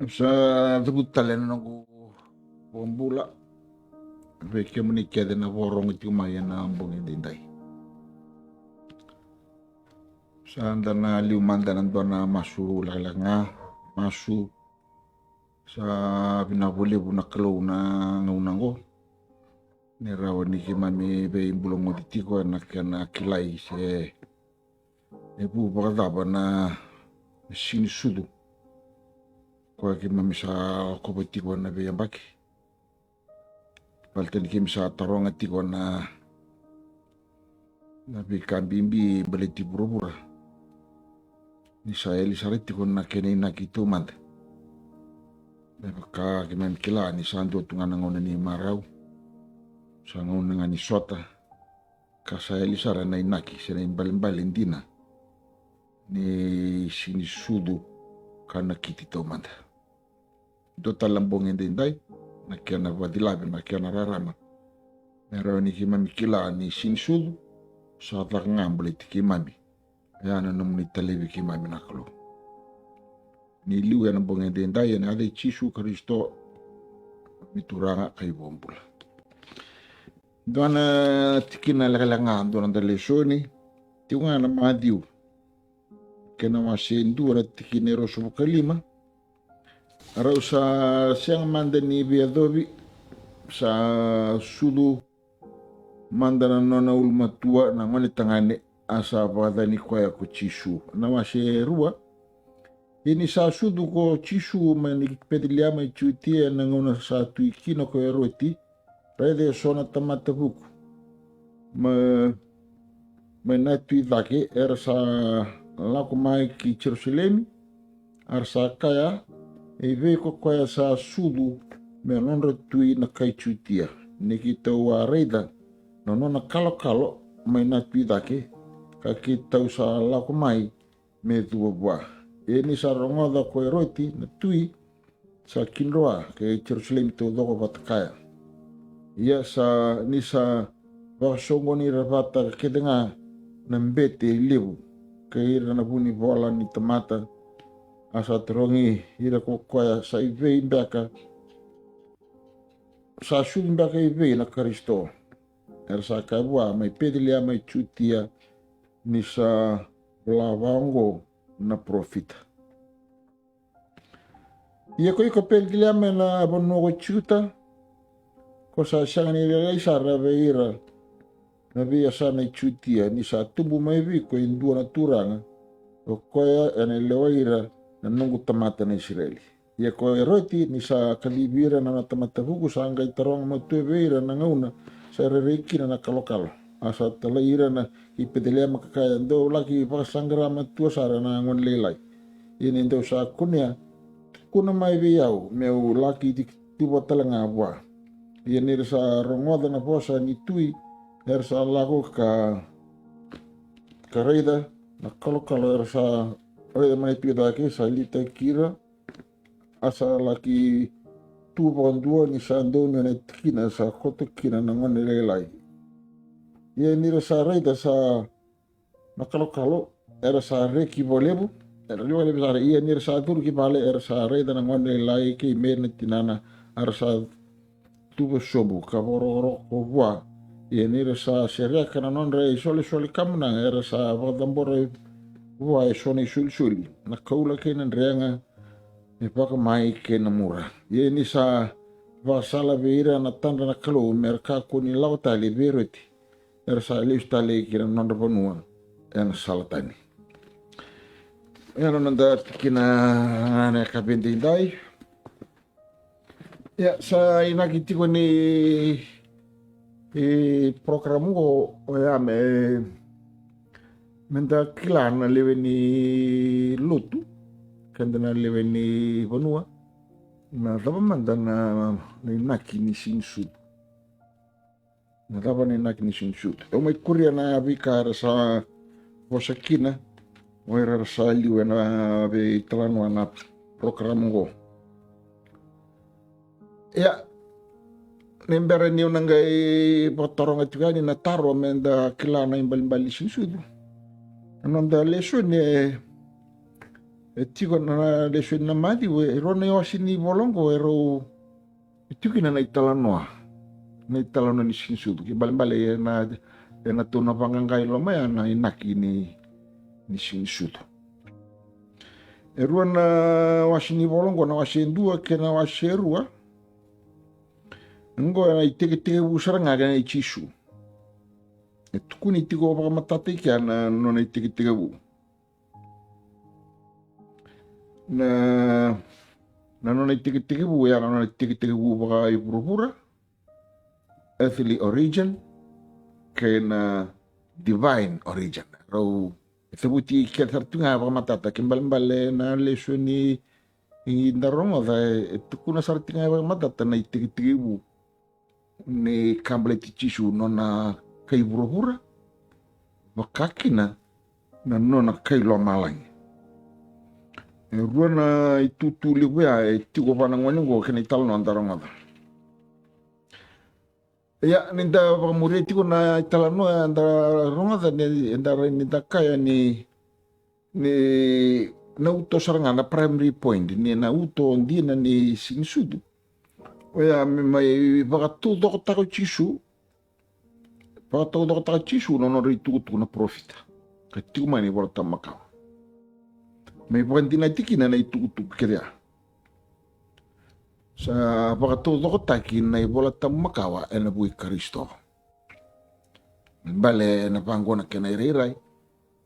Sa tagutalen ako bumbula. Vekya mo ni kaya na vorong iti umaya na ambong dinday. Sa anda na liumanda nando na masu nga masu sa pinabuli po na kalaw na ngaunang ko. Nirawan ni kimami be bulong mo diti ko na kilay se po pakataba na sinisudo. Kwa kimami sa kopati ko na be yambaki. Paltan kim sa tarong ati ko na bikambimbi baliti pura-pura. Ni sa elisariti ko na kinay nakitumad. Baka kimami kila ni sando tunga nangauna ni maraw. Sa ngauna nga ni sota. Kasa elisara na inaki sa na imbalin dina. Ni sinisudo ka nakititumad. Ito talambong inday. Nakia na vadilabi, nakia na rarama. Meron ni kimami kila ni sinisudo sa takangambal iti kimami. Ayan naman ni talibi kimami nakalo. Niliw yan ang bongin din daya na aday Chisu Kristo mituranga kay bombula. Doon na tikin na lakalangan doon ang dalisyon ni tiyo nga na mga diw. Kaya na masindu na tikin ni Rosso Bukalima. Araw sa siyang manda ni Biadobi sa sudu manda na nona ulmatua na ngonitangane asa pada ni kwaya ko Chisu. Na masirua ini sa sudu ko Chisu manikipedilia may chutia na nguna sa tuikino ko eroti rede sona tamata buku. May natui dake era sa lakumai ki Jerusalem arsa kaya Eve ko kaya sa sudu meron retui na kay chutia. Nikita wa reda no na kalo may natui dake kakita sa lakumai me duwa. Ini sa rongoda ko eroti na tui sa kinroa kay Jerusalem to doko batkaya. Iya sa ni sa bakasongo ni rabata kedenga nambete libu kay ranabuni bola ni tamata asa terongi ira ko koya sa ive imbaka sa shul imbaka ive na Kristo er sa kabua may pedilia may chutia ni sa lawango na profita iya ko pedilia me na bono ko chuta ko sa siyang nilagay sa rabeira na biya sa na chutia ni sa tubu may vi ko indua na turanga o koya anilewaira na nungu tamata na Israeli. Ia ko eroti ni sa kalibira na natamata huku sa angay tarong matuweira na ngauna sa rereki na nakalokalo. Asa talaira na ipedelea makakaya do lagi pakasangra matua sara na ngon lelay. Ini do sa kunya kuna mai biyaw meu laki di tiba talanga abwa. Ia nir sa rongoda na posa ni tui er sa lago ka reida na kalokalo er sa Oye mai pida ke sa lita kira asa laki tu bondua ni sando ne tkina sa koto kina na ngone lelai. Ia ni sa reida sa nakalo era sa reki volebu era lebu sa ia ni sa tur ki bale era sa reida na ngone lelai ke merne tinana ara sa tubo sobu ka bororo ko bua. Ia ni sa seria kana non re sole kamna era sa vodambore Wai soni sul na kaula ke nan reanga e paka mai ke na mura. Ye ni sa vasala veira na tanda na kalo merka ko ni lauta le veroti. Er sa le stale ki na nanda panua en salatani. Era nanda kina na kabendi dai. Ya sa inakiti ko ni programu ko ya me Menda kila na lewe ni lutu, kanda na lewe ni vanua, na daba manda na inaki ni sinsudu. Na daba na inaki ni sinsudu. O may kuria na abika sa posakina, o sa liwe na be talano na programo ko. Ya, nembera niyo nanggay patorong at gani na taro menda kila na imbalimbali sinsudu. Anong lesson tiko na leso na mati we ro na yosi ni volongo ero tiki na italanoa ni sinsudu ki bale na tona pangangai lo mai na inaki ni sinsudu erua na wasi ni volongo na wasi ndua ke na wasi erua ngo na iteke busaranga ga na ichisu tukuni tiko pa matata ki ana no na iteke bu na no na iteke bu ya no na iteke bu pa ipurupura earthly origin ke na divine origin ro sebuti ke tartunga pa matata kimbal na leso ni indarongo da tukuna sartinga pa matata na iteke bu ni kambale tichisu no na kai burupura wakakina na no na kai lo malangi rua na itutu liwea tiko panangwaningo kena italo no andarongo da ya ninda pamuri tiko na itala no andarongo da ninda kaya ni na uto saranga na primary point ni na uto ndina ni sinsudu oya mai vakatudoko tako chisu no no rituku na profita ka tiko mani volta makao mai vantina tikina na ituku kerea sa vakatudoko taki na volta makawa ena bui Kristo bale na pangona kena irai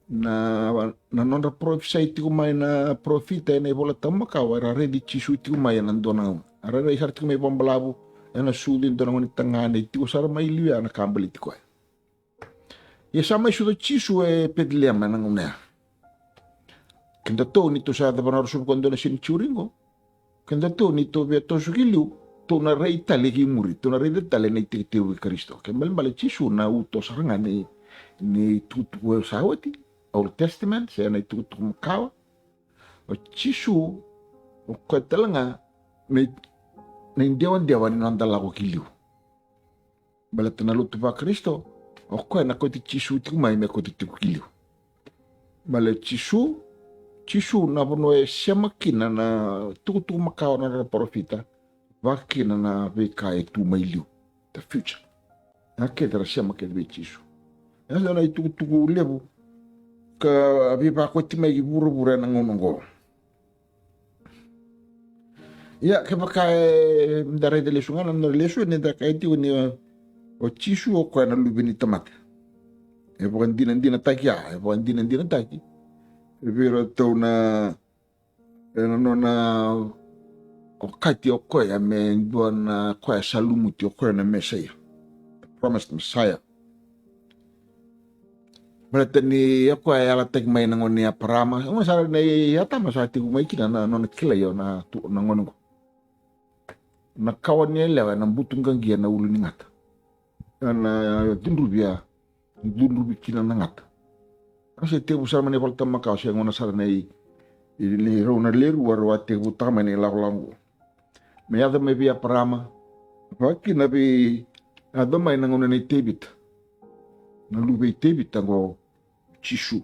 na nonda profisa tiko mai na profita ena volta makawa era ready chisu tiko mai na dona ara isar tiko mai bombalabu ena sudin dona ngoni tangane tiko sara mai liwa na kambali tiko ya sama sudo chisu pedlema na ngona kenda to ni to sa da banar sub kondo na sin churingo kenda to ni to be to sugilu to na rei tale ki muri to na rei de tale na tite wi Kristo ke mal chisu na uto saranga ni tutu sawati Old Testament se na tutu mkawa o chisu o kotelanga na indewan ni nandala ko kiliu balat na lutu pa Kristo o koe na koti chisu tiku mai me koti tiku kiliu bale chisu na bono siama kina na tuku makao na profita wakina na veka tu mai liu the future na kedra siama kedwe chisu ya na tuku lebu ka vipa koti mai buru na ngonongo ya ke pakai ndare de lesu ngana no lesu ne da kai ti ni o chisu o kwa na lubini tamata e ndina taki ya e ndina taki e vero to na no na o kati o kwa ya me ndona kwa salumu ti o kwa na Messiah promised Messiah Beratani ya kwa ya la tek mai na ngoni ya parama o sa ne ya ta masa ti mai kina na no kila yo na tu na ngono na kawan ni lewa na butungang gia na ulu ni ngata na dundrubi kina na ngata kasi te busar mani volta makao siya ngona sara na ili rona leru warwa te butama ni langu me ada me via parama waki na bi ada mai na ngona ni tebit na lube tebit ngo chisu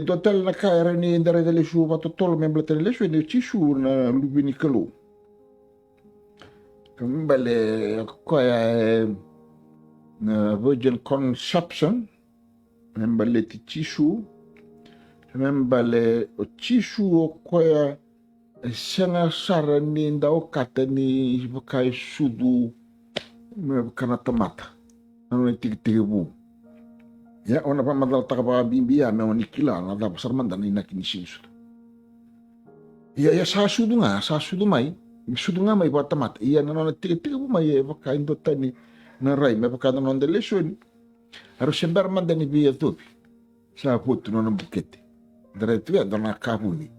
dotel na kaira ni ndare dele shu va totolo membla tele shu ni chisu na lube ni kalo kambale kwa na virgin conception membale ti chisu membale o chisu o kwa senga sara ni ndao kata ni bukai sudu me kana tamata ano ni tigi bu ya ona pa madal takapa bimbia me oni kila na da pasar manda ni nakini sinsu ya sa sudu mai sudu nga mai bata mata iya na na tigi bu mai e baka indo tani na rai me baka na de lesson harus sembar manda ni bia topi sa putu no bukete dare tu ya dona kabuni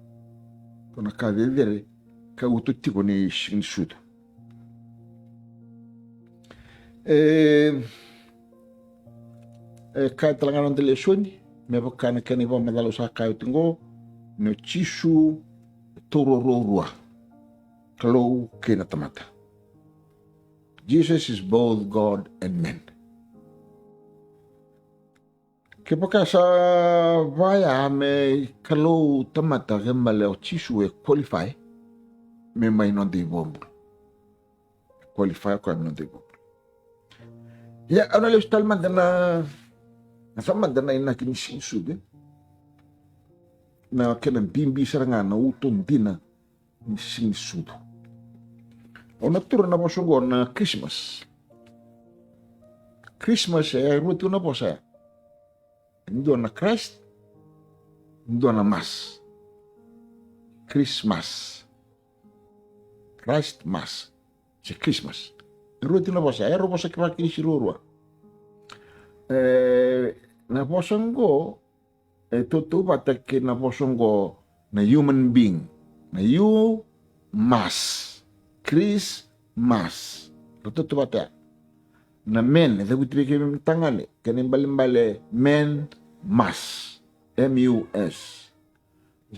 kona kadere ka ututi koni sinsu kai talanganon de lesoni me bakana kani va madalo sa kai tingo no chisu torororua kalo kena tamata. Jesus is both God and man. Ke paka sa vaya me kalau tamata ke male o chisu e qualify me mai non de bombo. Qualify ko non de bombo. Ya ana le stal mandana na sama dana ina kin sude. Na kena bimbi saranga na uton dina sin sudo. Ona turna na bosongo na Christmas. Christmas rutu na posa. Ndo na Christ, ndo na Mass. Christmas. Christ Mass. Se Christmas. Rutu na posa. Ero posa kipa kirishirurua. Na posongo, tutu bata ke na posongo na human being. Na you Mass. Christmas. Tutu bata. Na men, ito buti ke tangale, kanin balimbale, men, mas, M-U-S.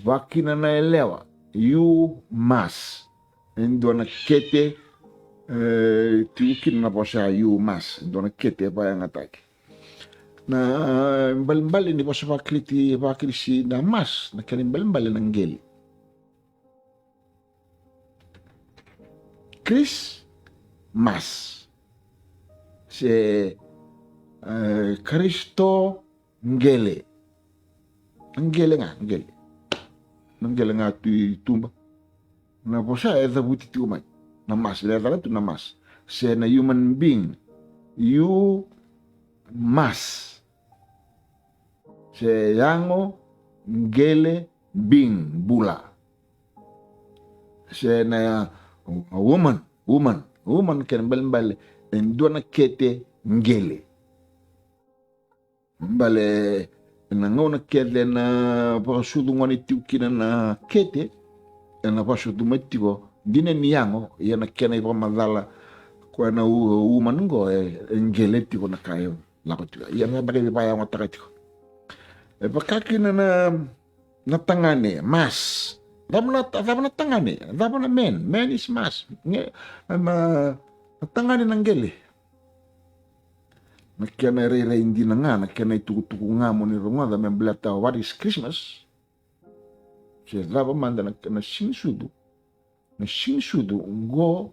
Wakina na elewa, you, mas. Ndo na kete, tiukin na po siya, you, mas. Ndo na kete pa yung atake. Na balimbale, ni po sa pakilisi na mas, na kanin balimbale ng geli. Chris, mas. Se Kristo ngele nga tu tumba na posa eza buti tumai na mas le dala tu na mas se na human being you mas se yango ngele being bula se na woman ken mbale ndo na kete ngele mbale na ngona kete na pasudu ngoni tiukina na kete na pasudu metiko dine niyango yana kena ipo madala kwa na umanungo ngele tiko na kayo lakotu yana bagay pa yang otakatiko pakakina na tangane mas dapat na tangane dapat na men is mas tangani ng geli. Nakiana hindi na nga, nakiana itukutuku nga mo ni Rungada, may blata, what is Christmas? Siya dapat manda na sinsudo, ngo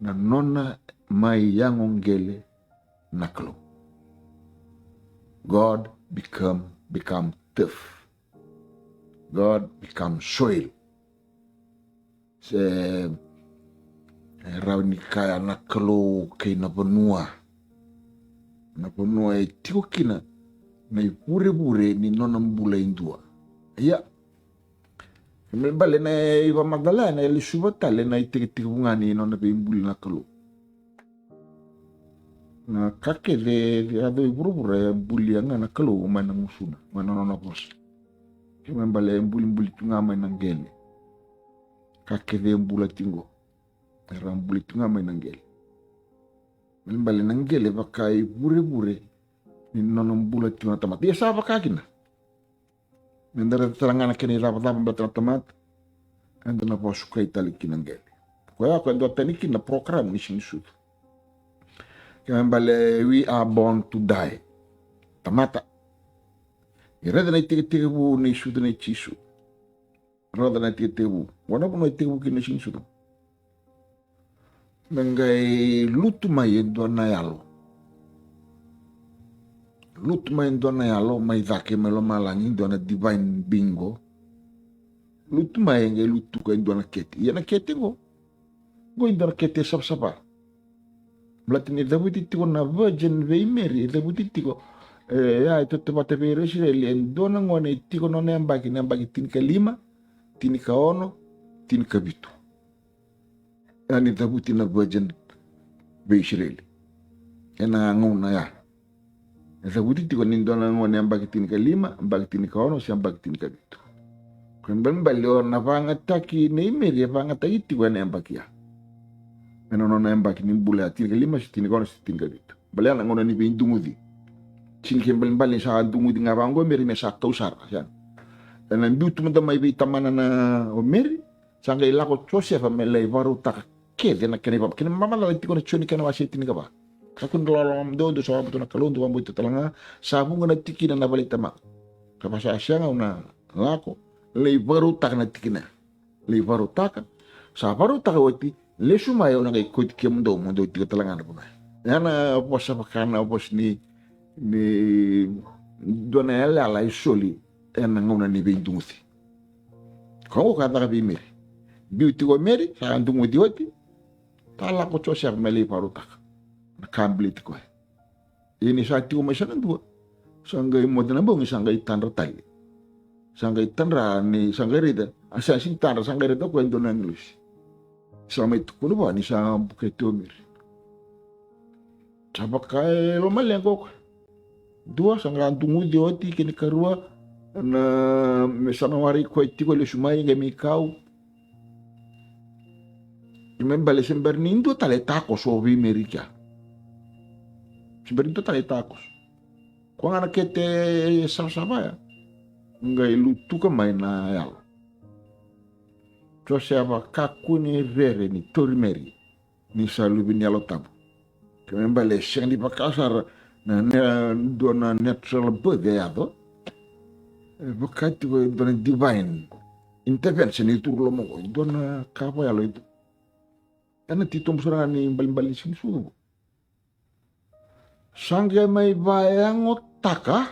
na nona may yangong geli naklo. God become tough. God become soil. Raw ni kaya nakalo kay napanua tiko kina na ipure ni nonambula indua ya mbale na iwa Magdalena ili subatale na itikitiko nga ni nona bimbuli nakalo na kake de ado ipure buli nga nakalo umana musuna manona pos kaya mbale mbuli tunga may nanggele kake de mbula tingo rambuli tunga may nanggele. Mbali nanggele baka bure ni nonong bulat tunga tamat. Dia sa baka kina. Nandara tarangan kini rapat batang tamat. Ando na po sukay talik kinanggele. Kaya ako ando tanikin na program ni sinusud. Kaya mbali we are born to die. Tamata. Irada na itikitibu ni sudu na chisu. Rada na itikitibu. Wana po na itikitibu kina sinusud. Nangay lutumay endo na yalo. Lutumay endo na yalo may zake melo malangi endo na divine bingo. Lutumay ngay lutu ka endo na kete. Iya na kete go. Go endo na kete sapa. Mlatini dabuti tiko na Virgin Vei Mary dabuti tiko. Ya ito tepate pe Israel endo na ngone tiko no nembaki tinika 5, tinika 1, tinika 7. Ani dabuti na Virgin Vei Israel. Ena ngona ya. Dabuti tiko nindo na ngone ambaki tinika 5, ambaki tinika 1, si ambaki tinika 7. Kung balio na pangataki na imeri pangataki tiko na ambaki ya. Ena no na ambaki ni bula tinika 5, si tinika 1, si tinika 7. Balaya na ngona ni bindungudi. Sinkin balin sa dungudi nga bango meri na sa kausar yan. Ena mbiutu manda may bitamana na meri. Sangga ilako Joseph amelay varu tak kede na kene pap kene mama la tiko na choni kana wasi tinika ba Kakun lalam do sa betul na kalon do ambo talanga sabu ngana tikina na balita ma. Kapasa asyanga una lako le baru tak na tikina. Le baru tak sa baru tak wati le sumayo na kay kot kiamdo mo do talanga na puna. Yana posa pakana pos ni dona ela la isoli ena ngona ni bindunguthi. Kau kata ka bimiri. Biuti ko meri sa andungu dioti. Tala ko chosia meli parutak. Na kamblit ko. Ini sa tiu mai sana dua. Sanggai modena bong sanggai tanra tali. Sanggai tanra ni sanggai rida. Asa sing tanra sanggai rida ko endo na English. Sama itu kuno ba ni sa buketu miri. Sabakai lo mal yang ko. Dua sanggai andungu dioti kini karua na mesana wari ko itiko le sumai ngemi kau. Membale sembernindo tale tacos o bimerica. Sembernindo tale tacos. Kung ana kete sabaya. Ngai lutu ka mai na yalo. Jose ava kakuni rere ni torimeri. Ni salubi ni alo tabu. Membale siang di pakasar na dona natural birth yado. Bukati ko dona divine intervention itu lo mo dona kapa yalo itu. Ana titom surang ni bali sing sudu. Sangga mai bayang otaka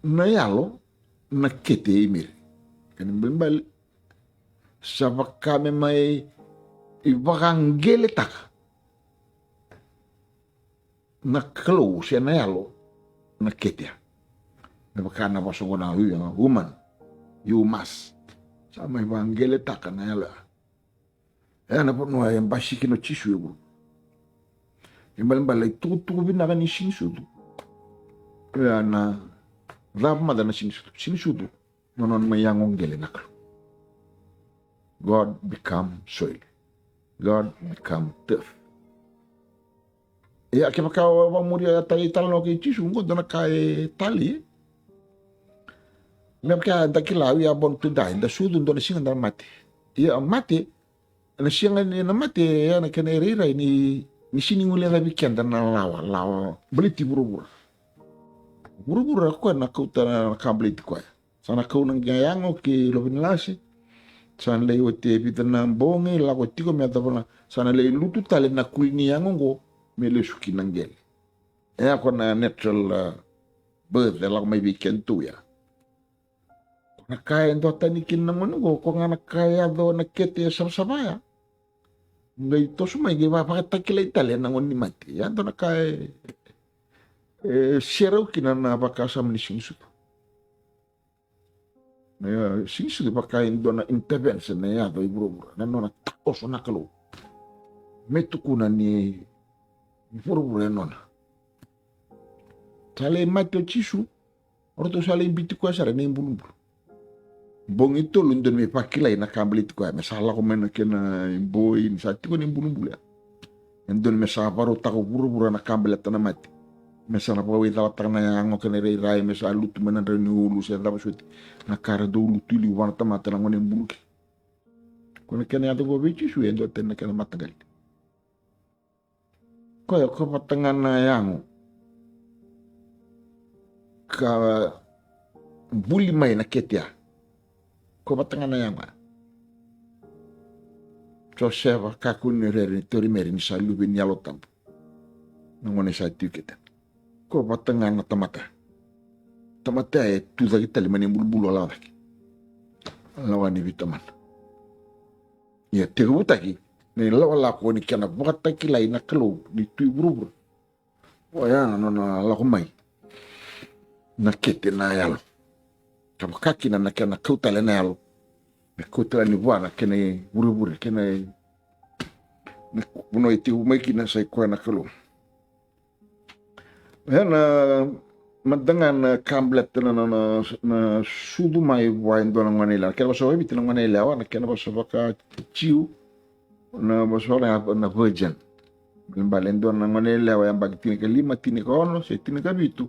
na yalo na kete imir. Kan bali sabaka mai ibangele taka. Na klo siya na yalo na kete. Baka na pasong na woman. You must. Sa may ibangele taka na yalo. Na po no ay bashiki no chishu yo. Imbalay tutu binaka ni shinsudu. Na rap mada na shinsudu. Shinsudu nonon mayangong gele naklo. God become soil. God become turf. Ake makawa muri tali talo ke chishu ngo dona kai tali. Memka dakilawi abon tudai da sudu dona singa da mate. Ia mate na siang na mate ya na kena rira ni sini ngule rabi kenda na lawa beliti buru-buru ko na kauta na kabeliti ko sana kau nang gayango ki lobinlasi sana le wote pitana bonge la ko tiko me atapona sana le lutu tale na kuini yango go me le suki nangel ya ko na natural birth la may weekend tu ya na kaya ndo tanikin na go ko nga na kaya do na kete sabaya ngai to sumai ge ba patakila Italia nangon ni mati ya to na kai serau kina na bakasa mni singsu ya singsu ba kai do na intervention na ya do ibro na no na takoso na kalo metu kuna ni ibro no na tale mati chisu orto sale biti ko sare ne mbulu bong itu lundun me pakilay na kambelit ko masala ko men kena boy ni sati ko ni bulubula endon me saparo ta ko buru-buru na kambelet na mati mesana pa wita ta na yango kena rai me sa lutu men na ni ulu se da suti na kara do lutu li wan ta mata na ngone bulu ko ne kena to go bichi su endo ten na kena matagal ko patangan na yango ka buli mai na ketia ko batanga na yama Joseph kakun rere tori meri ni salubi ni alo tampu ngone sa tiketa ko batanga na tamata tu zagi tali mani bulbulu ala laki lawani vitaman ya tegutaki ni lawala ko ni kana bataki lai na kelo ni tu burubur o ya no la ko mai na kete na yalo kama kaki na kana kauta le nalo me kauta ni wana kene buru kene ne kuno iti umeki na sai kwa na kalu na madangan kamblet na sudu mai wain dona nganela kena baso bitin nganela wana kena baso baka ciu na baso na virgin balen dona nganela wa yang bagitini ke 5 tini ka ono se tini ka bitu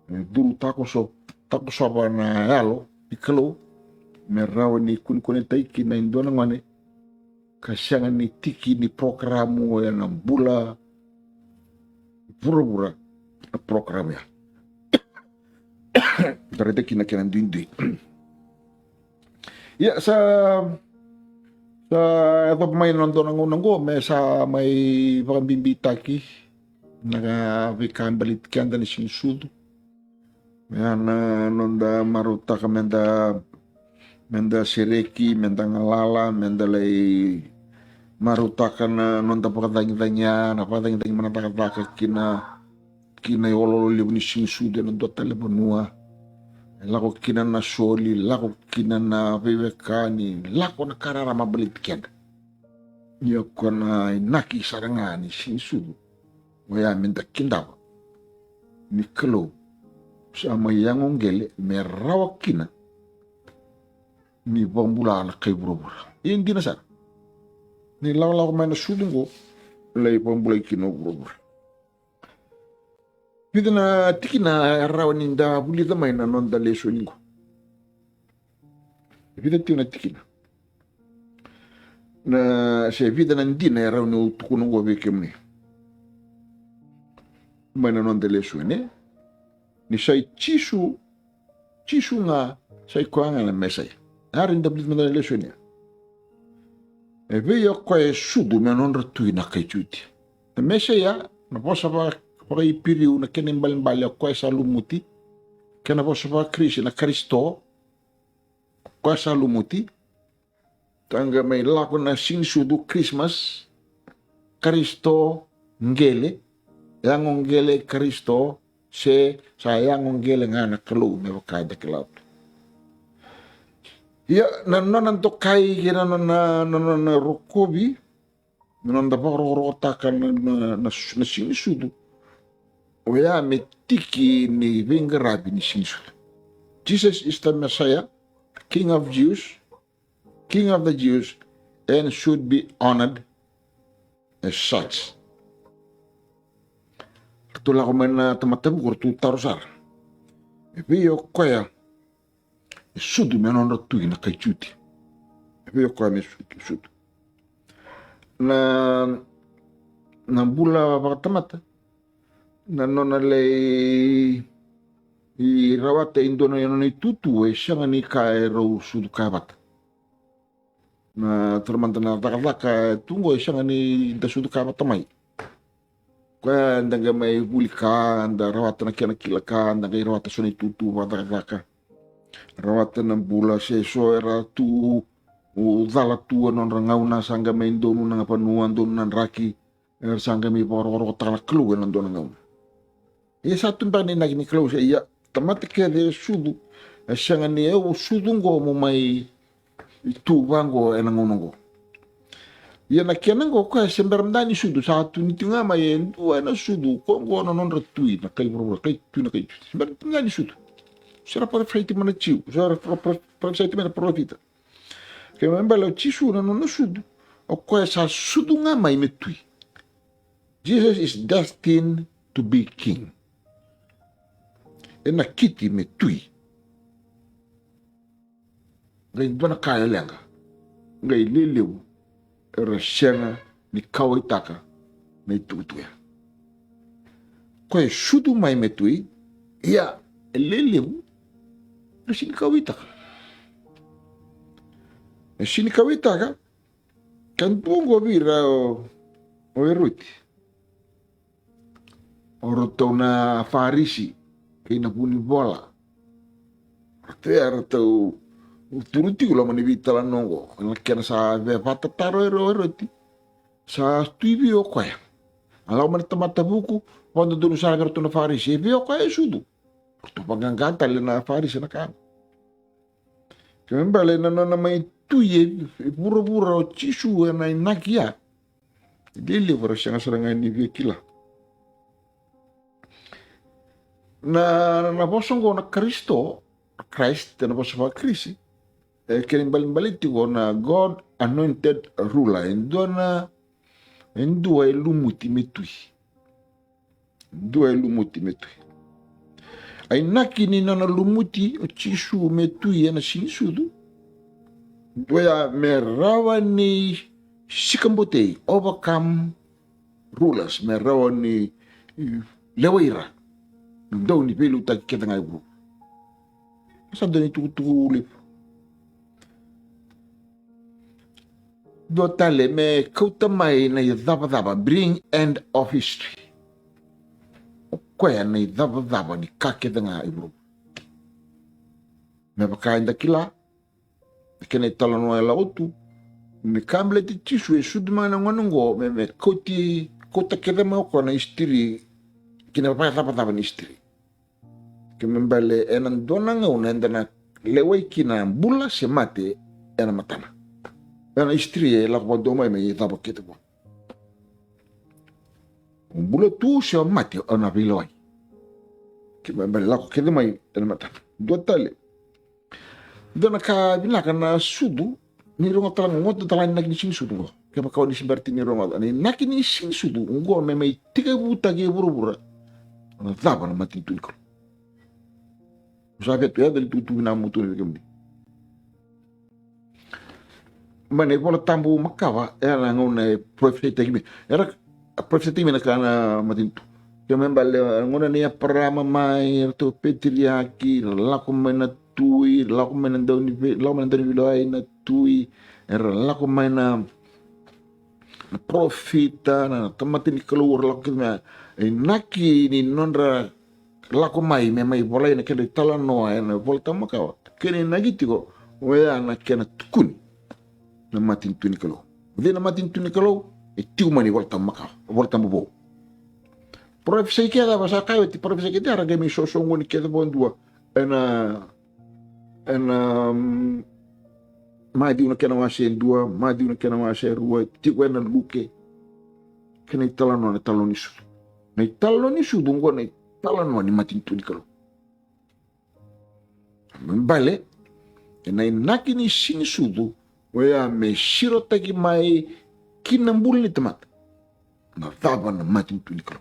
dulu takoso apa na yalo ikalo merawa ni kun taiki na indona ngane kasyangan ni tiki ni programu ya na bula vura-vura na program ya. Darete kina dindi. Ya sa ito may nandun ang unang go, may sa may pakambimbitaki, nakabikambalit kanda ni sinsudo. Yan nonda maruta ka menda sireki, menda ngalala, menda lay maruta ka na nonda pakatangitanya, napatangitanya manatakataka kina yololo liw ni sinsudo nando telebanua. Lako kina na soli, lako kina na vivekani, lako na karara mabalit kenda. Niya ko na inaki sarangani sinsudo. Waya minta kindawa. Ni kalo sa mayangong gele merawak kina ni bambula na kay burubura. Yung dinasar. Ni lawlaw ko may nasudong ko, lay bambulay kino burubura. Pida na tiki na arawan ninda bulita may na nonda leso ningo. Pida tiyo na tiki na. Na siya pida na hindi na arawan ni utukunong ko bikim ni. May na nonda leso ni. Ni siya'y chisu nga siya'y kuangan na mesay. Harin da bulita na leso niya. E veyo kwa sudu me non ratui na kay chuti. Na mesay ya, na posa pa Pakai piriu na kenimbal-mbali ako sa lumuti. Kena po sa krisi na Kristo. Ko sa lumuti. Tangga may lako na sinsudo Christmas. Kristo ngele. Yang ngele Kristo. Sa yang ngele nga nakalo. May wakada kilaw. Ya, nananto kay kina na rukobi. Nananda pa rorotakan na sinsudo. Waya metiki ni vingarabi ni sinsudo. Jesus is the Messiah, King of Jews, King of the Jews, and should be honored as such. Katula ko man na tamatabu ko tutarosar. Epiyo kaya sudu menon ratu na kay chuti. Epiyo kaya me sudu. Na bula pakatamata. Nanonalay irawata indono yano tutu siya nga ni kaero sudu kabata. Na termanta na takataka tungo siya nga ni da sudu kabata may. Kaya ndaga may bulika, anda rawata na kinakilaka, ndaga irawata siya ni tutu patakataka. Rawata ng bula siya so era tu udala tuwa non rangaw na sangga may indono nga panuan doon ng raki. Sangga may pororo takakluwa ng doon nga. Iya satu ba ni naging close iya tamatik de sudu siya nga ni sudu ngo mo may tubango enangongo. Iya nakianango ko semberamdani sudu satu ni tinga may dua na sudu ko ngo non retui na kay bro kay tu na kay semberamdani sudu. Sera para feiti mana chiu, sera para feiti mana profita. Kaya membala chisu na non sudu. O ko sa sudu nga may metui. Jesus is destined to be king. E na kiti me tui. Ngai dwana kaya lenga. Ngai lelew. E rashenga ni kawaitaka na itutuya. Kwa shudu mai me tui. Ia lelew. Rasini kawaitaka. Rasini kawaitaka. Kantungo vira o eruti. Oroto na farisi. Kaya napuni bola. Kaya tau turuti ko lang manibita lang nongo. Kaya sa patataro ero-ero sa studio kaya. Alam mo na tamatabuko, quando doon sa agar to na farisi, veo kaya sudo. Ito paggangkata na farisi na kamo. Kaya mbala na may tuye, pura-pura o chisu na inakia. Dili para siya nga sarangan ni Vekila. Na naposong ko na Kristo, Christ, na naposong ko Krisi, kinimbalin-balit ko na God anointed ruler, endo ay lumuti metui. Endo ay lumuti metui. Ay nakini na lumuti o chisu metui na sinisudo, doya merawa ni sikambotei, overcome rulers, merawa ni lewaira ndo ni pelu ta kita ngai bro sa doni tu lip do tale me kouta mai na dava bring end of history kwea na dava ni kaketa ngai bro me bakainda kila kene tala no ela otu me kamble ti tisu e sudma na ngonongo me kota keda mo ko na istiri kina pa dava ni istiri ke membale enan dona ngau na lewai kina bula se mate ena matana ena istri e la ko do mai me taba kete bo bula tu se mate ona biloi ke membale la ko kede mai ena matana do tale dona ka binaka na sudu ni ronga tala ngot tala na ni sin sudu ke ba ka ni siberti ni ronga ni nakini sin sudu ngo me mai tiga buta ge burubura na taba na matitu ko Usaka tu ya dari tutu na mutu ni kemdi. Mane pola tambu makawa era ngone profeta gibi. Era profeta gibi na kana matintu. Kemembale ngone ni parama mai to petriaki lako mena tui lako mena doni lako mena doni viloi na tui era lako mena profeta na tamatini keluar lako kena naki ni nondra lako mai me mai volai na kele tala noa na volta makawa kene nagitiko wea na kena tukun na matin tuni kalo de na matin tuni kalo e tiu mani volta makawa volta mbo professor ke da basa kayo ti professor ke da mi so ngoni ke da bondua ena mai di una kena wase dua mai di una kena wase rua ti wena luke kene tala no na talo nisu na talo nisu dungo na tala no ni matin tuni kalo mbale na inaki ni sini sudu wea me shiro taki mai kinambul ni temat na thaba na matin tuni kalo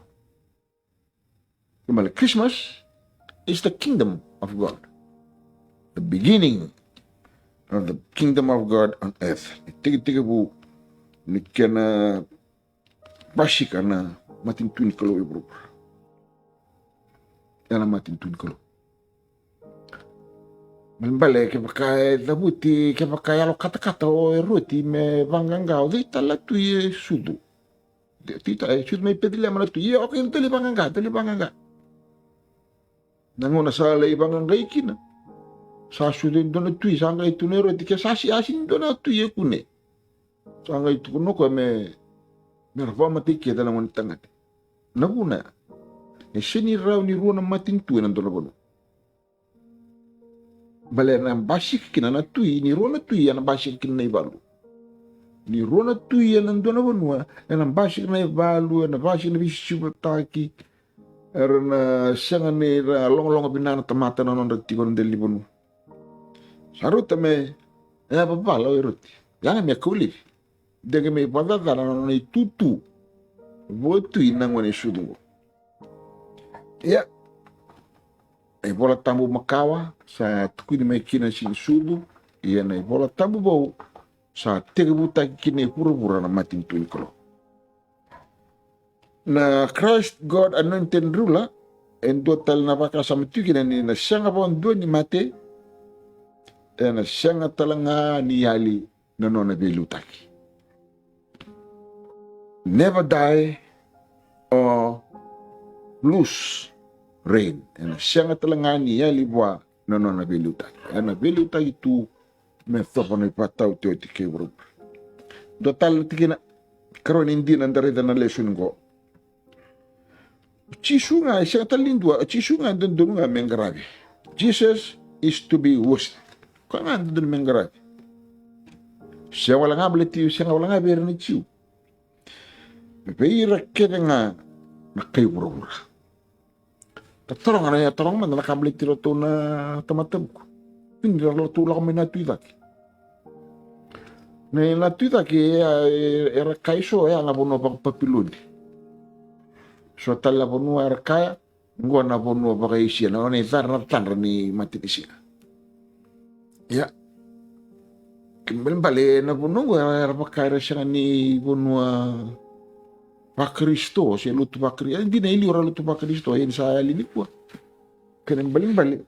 mbale Christmas is the kingdom of God, the beginning of the kingdom of God on earth. Tiga bu ni kena bashika na matin tuni kalo ibro ela matin tun kalo mbale ke pakai dabuti ke pakai alo kata o roti me vanganga o dita la tu ye sudu dita e sud me pedile mala tu ye o kin tele vanganga nangona sala i vanganga ikina sa sudu dona tu sanga itu ne roti ke sasi asin dona tu ye kune sanga itu kuno ko me rva mati ke dala mon tangate nabuna e seni rau ni ruona matin tu na dona bono bale na bashik kina na tui ni ruona tui na bashik kina na ibalu ni ruona tui na dona bono na bashik na ibalu na bashik na bishu taki na sanga ni long binana tamata na non roti kon deli bono saruta me ya papa lo roti yana me kuli dege me badada na ni tutu votu ina ngone sudu ya e bola tambu makawa sa tukuni mai kina sin sudu ia na bola tambu bau sa tegebuta kine pura na matin tuni kalo na Christ God anointed ruler en total na baka sa matukina ni na sanga bon do ni mate na sanga talanga ni yali na nona belutaki never die or lose rain and sianga talanga ni ya libwa no na beluta ana beluta itu me thopa no patau te ke bro do tal tikina karon indi nandare dana lesun go chisunga sianga talindua chisunga ndunga mengravi Jesus is to be worshipped kana ndun mengravi sianga wala ngableti sianga wala ngabere ni chiu beira kedenga na kai bro Tatolong ana ya tolong man nakabli tiro to na tamatabko. Hindi lo tulak kami na tuitaki. Na tuitaki era kaiso ya ngabono pag papiludi. So tala bono era kaya ngo na bono pag isia na ni zar na tanra ni matinisia. Ya. Kimbal bale na bono era pag kaya siya ni bono Pakristo si lutu pakri hindi na ili ora lutu pakristo yan sa alini po kenen baling-bali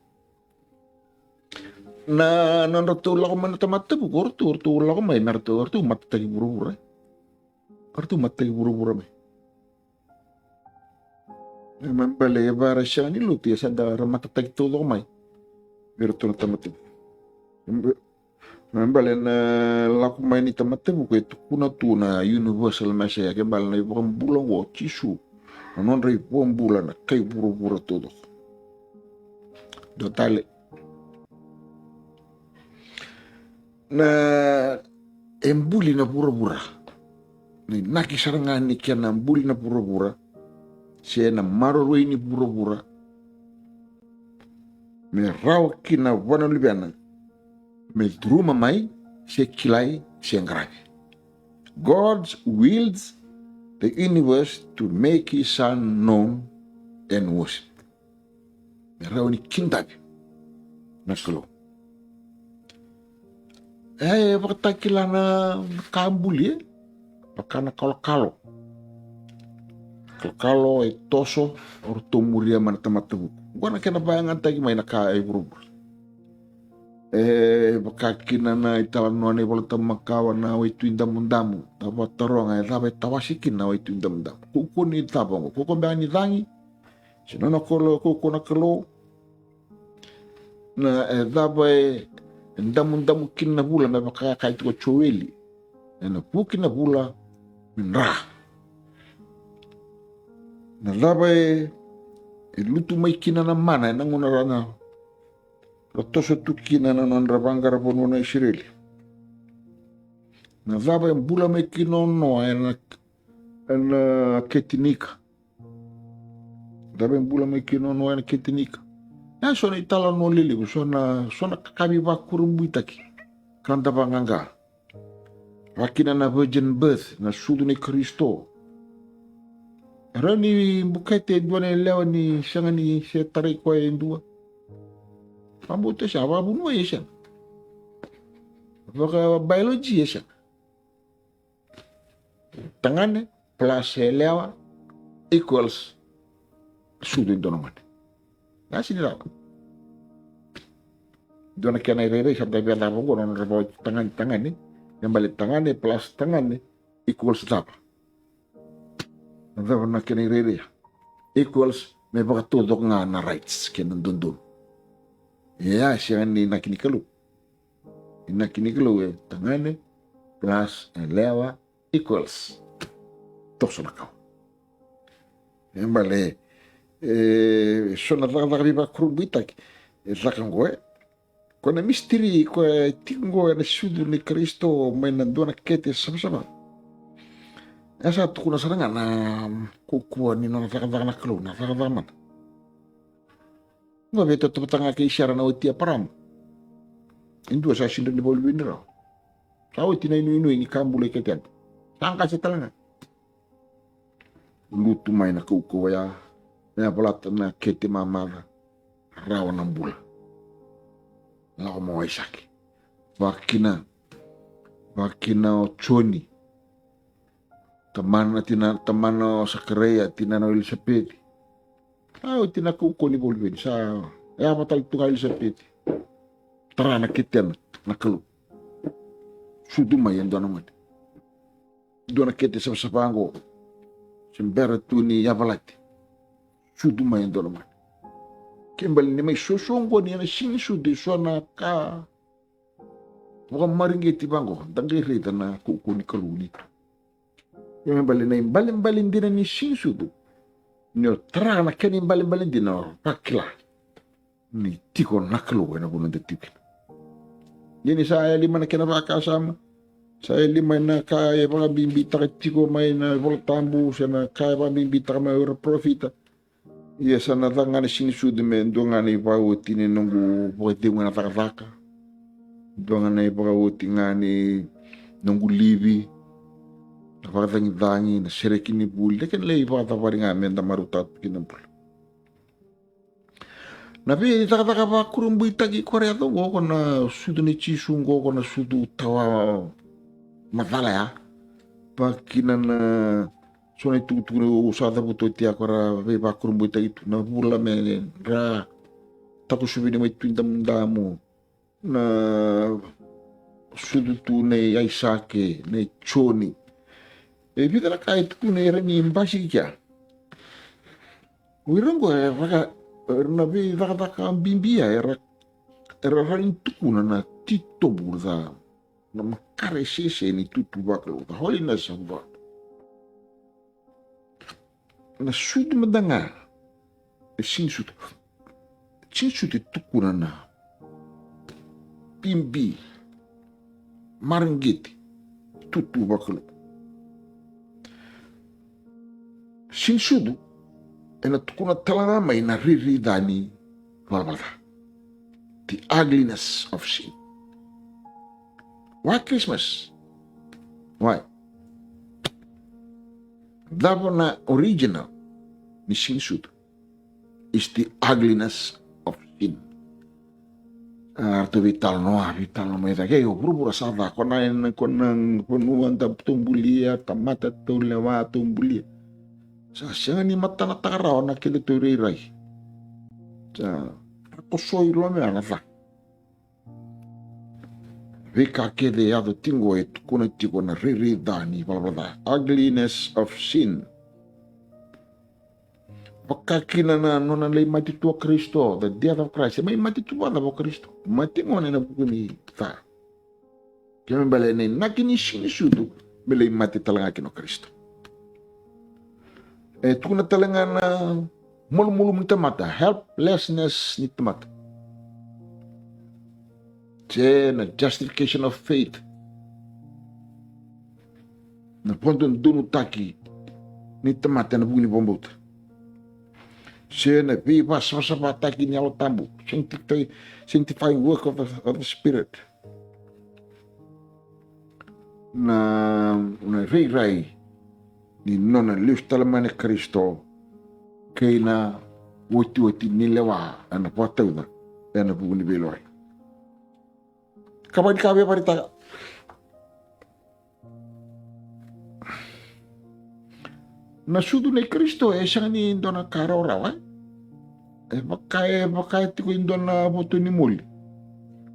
na nanratula ko man tamata bu kortu la ko may narto ortu mattagi buru-buru may mambale bara siya ni lutu ya sada matatagi tulo ko may pero to na tamata mambale na lako may ni tamata bu ko ito kuna tu na universal masaya ke bal na ibang bulang wo chisu anon ray buong bulan na kay buru-buru todo dotale na embuli na pura-pura ni nakisarangan ni kya na embuli na pura-pura siya na maroroy ni pura-pura me raw kina wana libyana me druma may siya kilay siya grabe. God wills the universe to make his son known and worship. Me raw ni kindabi na kalo pagkakila na kambuli baka na kalo toso or tumuria man tamatabu wana kena bayangan tagi may naka burubur baka kina na italan ni wala tamakawa na waitu indamundamu tapa taronga tape tawasikin na waitu indamundamu kukuni tapong kukombeani dangi sinona kolo kukuna kalo na dabe ndamu kina bula na baka kaitu ko choweli na puki na bula minra na labai lutu mai kina na mana na ngona rana rotoso tu kina na non rabangara bono na Israeli na labai bula mai kino no na ketinika labai bula mai kino no na ketinika ya sona itala no lili sona kakabi ba kurumbu itaki kanta banganga wakina na virgin birth na sudu ni Kristo rani bukete dua na lewa ni sanga ni setari kwa endua pambuto siya wabuno ya siya baka biology ya siya tangane plus lewa equals sudu donoman nasi ni raw doon na kaya nairere sa tabi ala mo kung ano tangan ni yung balik tangan ni plus tangan ni equals tapa doon na kaya nairere equals may baka tudok nga na rights kaya nandun siya ni nakinikalo tangan ni plus lewa equals tokso na kao yung balik so natakabi ba krubitak lakangoe kona misteri ko tingo na sudu ni Kristo may nandun na kete sama-sama asa tukuna saranga na kukuha ni nakakadaka na kalo nakakadaka man nga beto tapatanga kay isyara na uti aparam indua sa sinda ni Bolivin raw sa uti na inu ni kambulay ketian saan kasi talaga lutu may na kukuha ya na palat na kete mamara rawa ng bula na ko mga isaki bakina ochoni taman sa Korea tinanaw Elizabeth tinakuko ni Bolivin sa matal ito ka Elizabeth tara na ketian nakalo sudumay yan doon naman doon na kete sa sapango simbera tu ni Yavalati suduma yang doon naman. Kimbali ni may susungko niya na sinisudi so na ka mukhang maringgit ibango dangirita na kukuni kalunito. Yung bali na yung balin-balin din na ni sinisudu niyo tara na kaya yung balin-balin din na pakila ni tiko nakalo na bunong datikin. Yan isa ay lima na kinapakasama sa lima na kaya mga bimbita ka tiko may na voltambu siya na kaya mga bimbita ka may profita. Iya sana tanga na sinisudu me ndo nga na ipawuti ni nungu pwede nga natakataka. Ndo nga na ipawuti nga ni nungu libi. Napakatangi-tangi na sireki ni buli. Dakan lang ipakatapari nga men na marutat kinampul. Napi itakataka pa kurumbu itagi korea to ko na sudu ni chisung ko na sudu tawa matala ya. Pakina na So na tu usada buto tia kora ve bakuru buta itu na bula me ra taku subini mai tuindam damu na sudu tu ne aisake ne choni e vida la kai tu ne remi mbasi kya wirango raka na vi daka bimbia era rain tukuna na tito burza na makare sese ni tutu bakalo the holiness of God na sudu madanga e sinsutu tukuna na bimbi marangiti tutu bakalo sinsudu ena tukuna talana mai na riri dani valvada the ugliness of sin. Why Christmas? Why? The original ni sinsudu is the ugliness of sin. Arto vital no mai dake o burbura sada konang penuan ta tumbulia tamata tulewa tumbulia. Sa siya ni mata na takaraw na kilituriray. Sa kosoy lo me anasa. Vika kede ado tingo e tukuna tiko na riri dani balabada. Ugliness of sin. Pakakina na nona lay mati tua Kristo, the death of Christ. May mati tua na po Kristo. Mati mo na bukuni ta. Kaya mbala na nakini sinisudu, may mati talaga kino Kristo. Tukuna talaga na mulu-mulu ni tamata, helplessness ni tamata. Na justification of faith. Na pondon dunu taki ni tamata na bugni bombot. Na viva sasaba taki ni alotambu, sanctifying work of the Spirit. Na rai ni nona lius talamane Kristo kay na wati nilewa ana patawda ana bugni beloy. Kapan kami parita nasudo ni Kristo siya ni indo na karaw-rawa bakay tiko indo na boto ni muli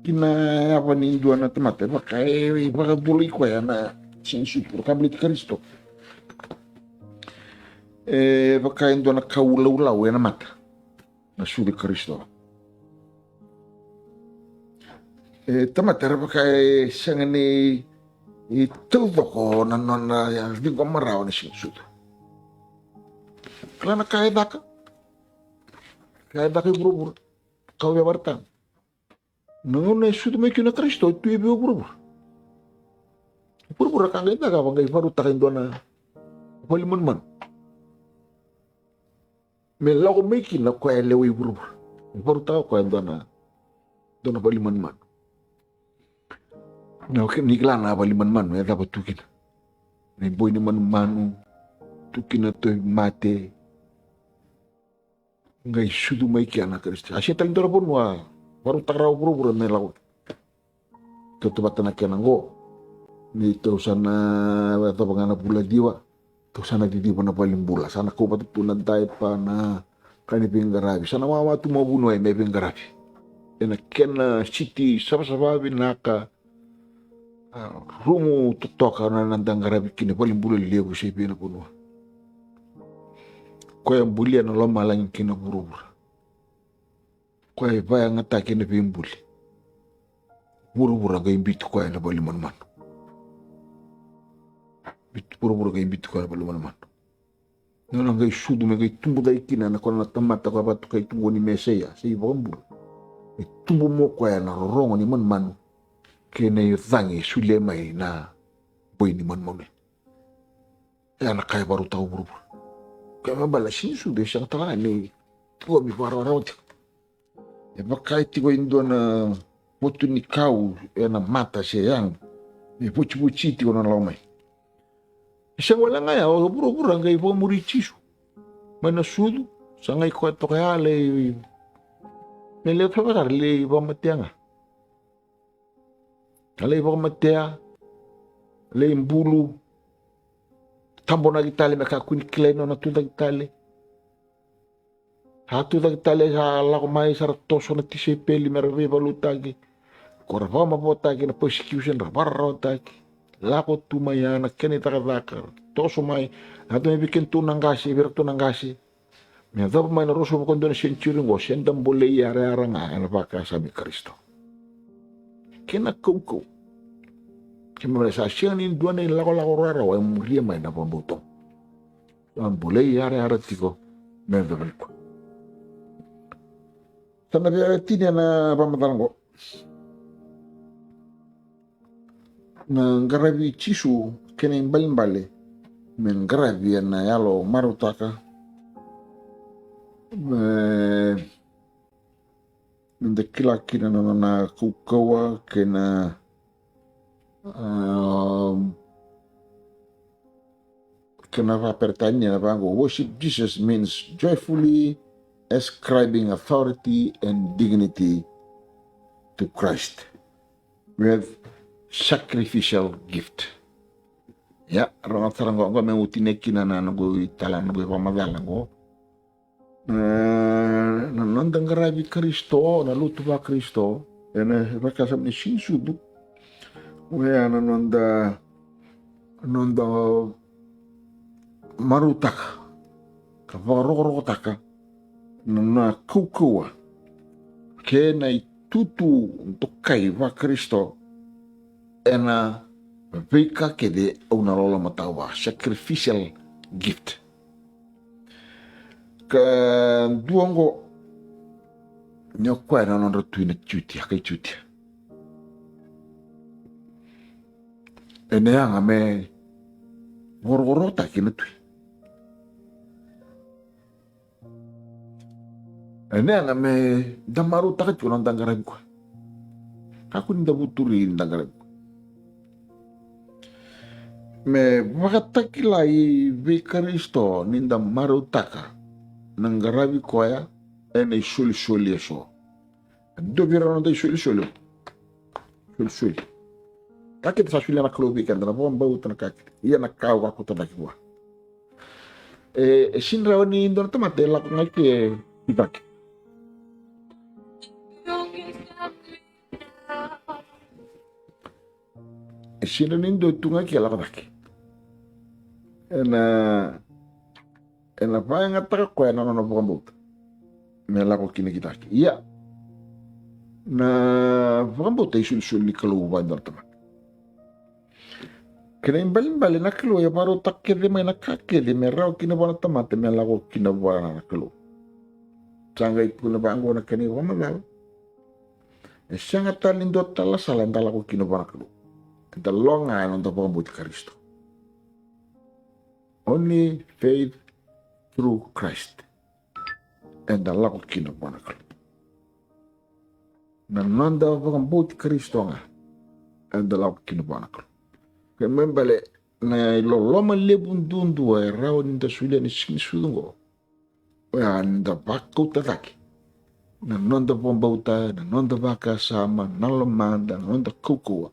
kina apa ni indo na tamate bakay buloy ko na sinsupur kablit Kristo bakay indo na kaulaw-law na mata nasudo Kristo tamatera bakay siya ni itudo ko na di ko maraw na sinusudo. Kaya kaya daka bro kau ya bartang. Nung na sudo may kina Kristo itu ibu bro. Bro kaya daka bangay baru takin doon na paliman. Melaw ko may kina kaya lewi bro. Baru tahu kaya doon na paliman. Na nikla na paliman may dapat tukin. Na boy ni manu tukin na to mate. Ngay sudu may kya na Kristo. Asya talin doon po baru takaraw bro melaw. Tutubatan na kya nango. Nito sana tabangana pula diwa. To sana didiwa na palimbula. Sana ko patutunan tayo pa na kaniping garabi. Sana mama tumabuno ay may ping garabi. Na kena city sabasababi naka rumo tutoka na nandang garabi kini palimbula liliyo siya pinapuno. Kaya bulia na loma lang kinaburubura. Kaya baya nga ta kinapimbuli. Burubura ga imbito kaya na baliman. Burubura ga imbito kaya na baliman. Nana ga isudu me ga itumbu da ikina na kona tamata kwa batu ka itumbu ni meseya. Sa ibambura. Itumbu mo kaya na rorongo ni man. Kaya na yuthangi sulemay na boy ni man. Kaya na kaya baru tau burubura. Kaya mabala sinisudo siya talaga ni tuwa biparawaraw. Bakay tiko indo na puto ni kau na mata siya yang ni puchi tiko na lamay. Siya wala nga ya buro-buro nga ipo murichisu. Manasudo sa nga iko ito kaya lay nilip sa pasar lay ipa matia nga. Lay ipa matia lay mbulu tambo na kitale meka kuni kleno na tuda kitale. Hatu da kitale sa lako mai sa toso na tise peli mera reba lutagi. Kora va ma botagi na persecution ra barra tagi. Lako tu mai na kene takadaka. Toso mai hatu me bikin tu nangasi ber tu nangasi. Me daba mai na roso mo kondo na century ngo sendam boleh yara nga na baka sa mi Kristo. Kena kau. Kima sa siang ni dua ni lako rara wa muria mai na pambutong. Ang boleh yara tiko me daba ko. Sana biara tini na pamataran ko. Na ngarabi chisu kena imbalimbale. Mengarabi na yalo marutaka. Mendekila kina na kukawa kena kena pertanyaan na bango. Worship Jesus means joyfully ascribing authority and dignity to Christ with sacrificial gift. Ya, orang sarang ko mengutine kina na go italan go pamadalan ko. Nandang garabi Kristo, naluto ba Kristo? Ena rakasam ni Shinsudu. Wea nanda marutaka. Kavarorotaka. Na kukua. Kena itutu untuk kaiwa Kristo. Ena beka kede una lola matawa. Sacrificial gift. Ka duongo nyokwa na non rotu na chuti kai chuti ene anga me gorgoro ta kinatu ene anga me damaru ta ka chunan dangarabi ko aku nda buturi dangarabi me wakatakilai be Kristo ninda marutaka nangarabi koya ene soli eso do virano dei soli kakit sa suli na klobi kan na bomba utan kakit iya na kawa ko tan kiwa sinra ni indon tomate la ko ngake ibak sinra ni ndo tunga ki la ko bak ena pa nga taka ko na no bomba me la ko kini kitaki iya na bomba te suli kalo ba ndon tama kena imbali na kilo ya baru takkede mai na kakede me rao kina bana tamate me la ko kina bana na kilo sanga ikuna bango na kani wama la sanga talindo tala sala ndala ko kina bana kilo the long eye on the bomba di Kristo only faith through Christ and the lako kina bana kalo na nanda bomba di Kristo nga and the lako kina bana kalo kembali na loloma lebun dundu ay raw ninda sulia ni sinsulungo ya ninda bako tataki na nonda bombauta na nonda baka sama nalamanda na nonda kukua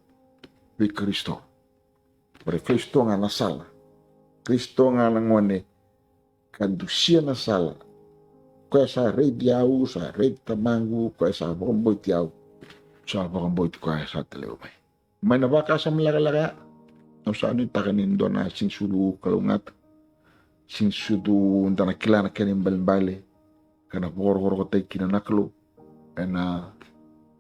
bi Kristo pre Kristo nga nasala Kristo nga nangwane kandusia nasala kwa sa rei diau sa rei tamangu kwa sa bomboy tiau sa bomboy kwa sa teleumay may nabaka sa malaka no saan takanin doon na sinsudu kalungat sinsudu na kila na kanin balimbali kana boro ko tay kinanaklo na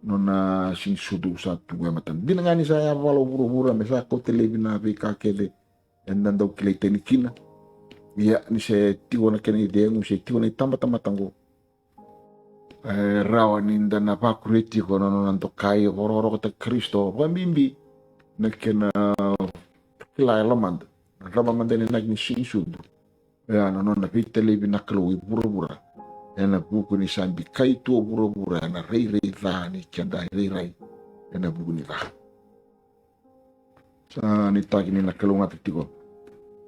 no na sinsudu sa tuwa matan binangani saya walo buru-buru me sa ko telebi na vika kede dan daw kilay tenikina iya ni se tiwo na kanin ide mo se tiwo na tama tango rawanin dan na pakureti ko no nanto kay boro ko ta Kristo pambimbi na kena kila lamand ramamanda ni nagni sinsudu ya no na pitelebi na kalo buru-buru na buku ni sambi kai tu buru-buru na rei ni kanda rei na buku ni ra sa ni tagi ni na kalo ngatiko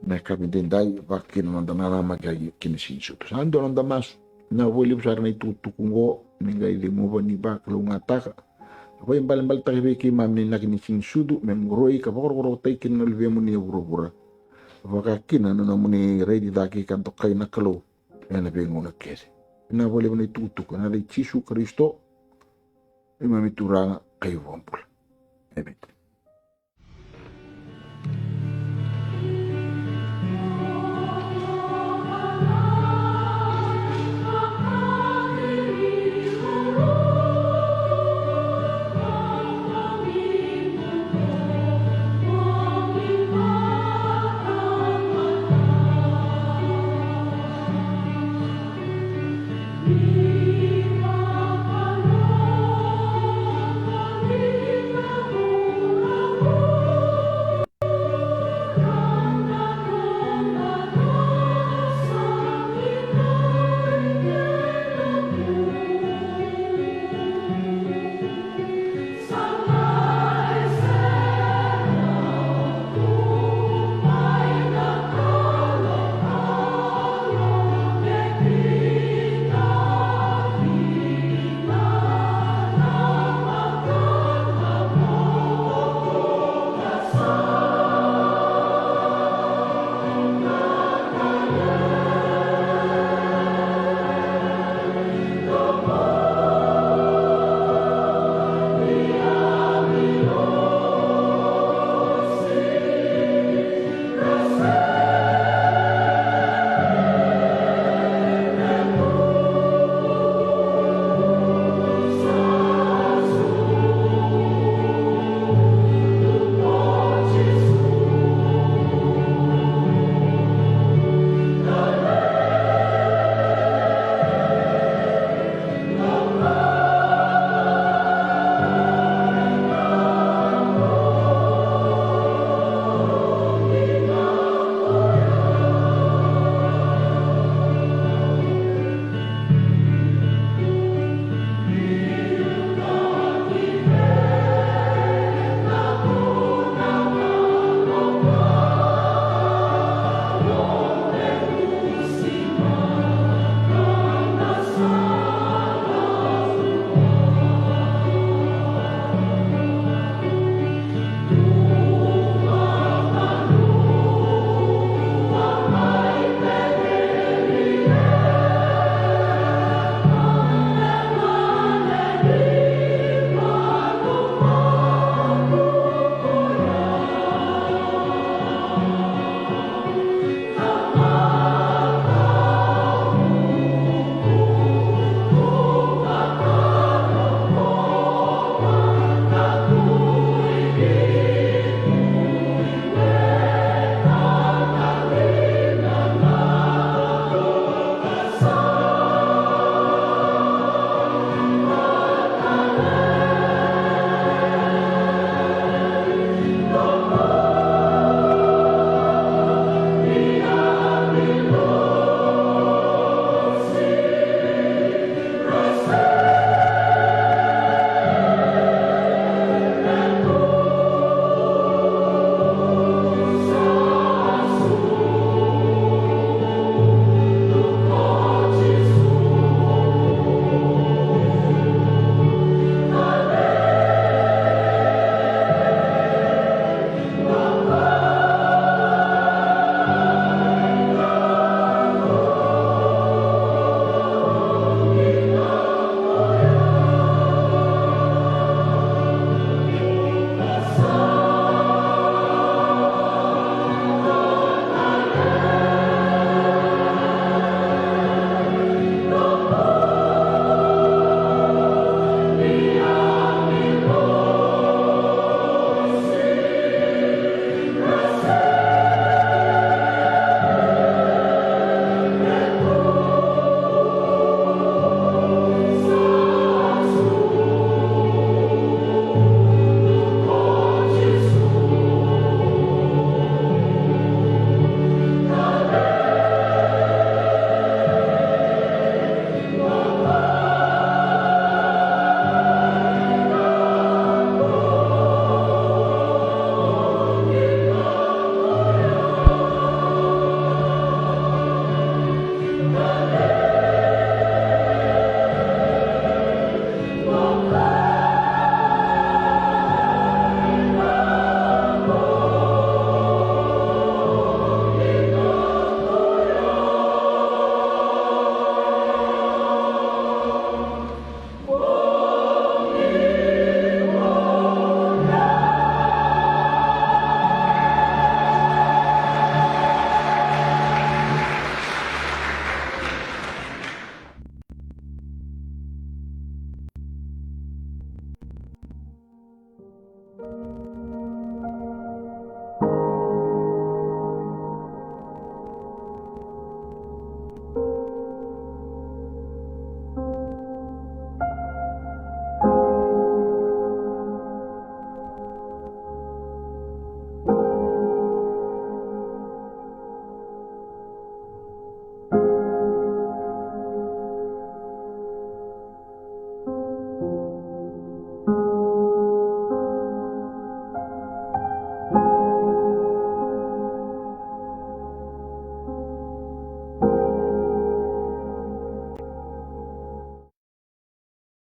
na kabindendai bakin no na rama gai kin sinsudu sa ando no mas na woli usar na tutukungo ni gai de mo ni ba kalo ngataka ako yung balimbal tayo kay ma'am ni naging sinsudu memoroi ka boro tay kinalve mo ni buro-buro Vakakina na muni reidi daki kanto kaina kalau. Ena benguna kese. Ina boleh mani tutuk. Ena Yesus Kristo. Ima mituranga kayu wampul. Amen.